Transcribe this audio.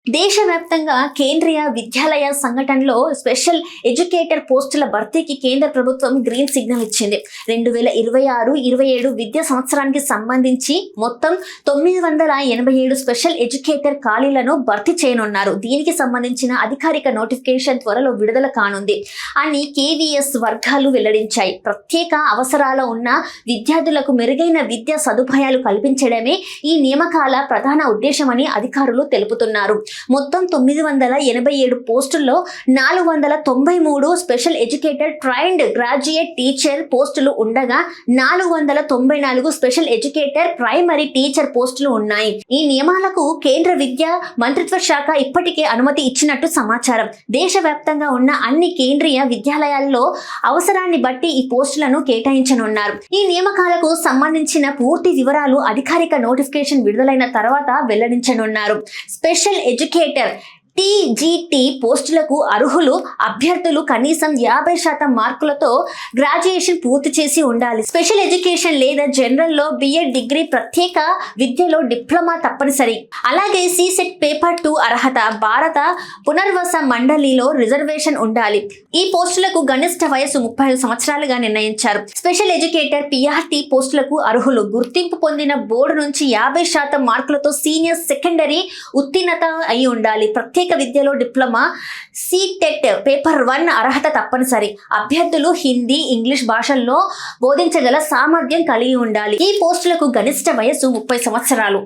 దేశవ్యాప్తంగా కేంద్రీయ విద్యాలయ సంఘటనలో special educator పోస్టుల భర్తీకి కేంద్ర ప్రభుత్వం గ్రీన్ సిగ్నల్ ఇచ్చింది. 2026-27 విద్యా సంవత్సరానికి సంబంధించి మొత్తం 987 స్పెషల్ ఎడ్యుకేటర్ ఖాళీలను భర్తీ చేయనున్నారు. దీనికి సంబంధించిన అధికారిక నోటిఫికేషన్ త్వరలో విడుదల కానుంది అని కేవీఎస్ వర్గాలు వెల్లడించాయి. ప్రత్యేక అవసరాల ఉన్న విద్యార్థులకు మెరుగైన విద్యా సదుపాయాలు కల్పించడమే ఈ నియామకాల ప్రధాన ఉద్దేశమని అధికారులు తెలుపుతున్నారు. మొత్తం 987 పోస్టుల్లో 493 special educator trained graduate teacher పోస్టులు ఉండగా 494 స్పెషల్ ఎడ్యుకేటర్ ప్రైమరీ టీచర్ పోస్టులు ఉన్నాయి. ఈ నియమాలకు కేంద్ర విద్యా మంత్రిత్వ శాఖ ఇప్పటికే అనుమతి ఇచ్చినట్టు సమాచారం. దేశవ్యాప్తంగా ఉన్న అన్ని కేంద్రీయ విద్యాలయాల్లో అవసరాన్ని బట్టి ఈ పోస్టులను కేటాయించనున్నారు. ఈ నియామకాలకు సంబంధించిన పూర్తి వివరాలు అధికారిక నోటిఫికేషన్ విడుదలైన తర్వాత వెల్లడించనున్నారు. స్పెషల్ ఎడ్యుకేటర్ టీజీటీ పోస్టులకు అర్హులు అభ్యర్థులు కనీసం 50% మార్కులతో గ్రాడ్యుయేషన్ పూర్తి చేసి ఉండాలి. స్పెషల్ ఎడ్యుకేషన్ లేదా జనరల్ లో బిఎడ్ డిగ్రీ, ప్రత్యేక విద్యలో డిప్లొమా తప్పనిసరి. అలాగే సిసెట్ పేపర్ 2 అర్హత. భారత పునర్వాస మండలిలో రిజర్వేషన్ ఉండాలి. ఈ పోస్టులకు గరిష్ట వయసు 35 సంవత్సరాలుగా నిర్ణయించారు. స్పెషల్ ఎడ్యుకేటర్ పిఆర్టీ పోస్టులకు అర్హులు గుర్తింపు పొందిన బోర్డు నుంచి 50% మార్కులతో సీనియర్ సెకండరీ ఉత్తీర్ణత అయి ఉండాలి. ప్రత్యేక విద్యలో డిప్లొమా, సిటెట్ పేపర్ 1 అర్హత తప్పనిసరి. అభ్యర్థులు హిందీ, ఇంగ్లీష్ భాషల్లో బోధించగల సామర్థ్యం కలిగి ఉండాలి. ఈ పోస్టులకు గరిష్ట వయసు 30 సంవత్సరాలు.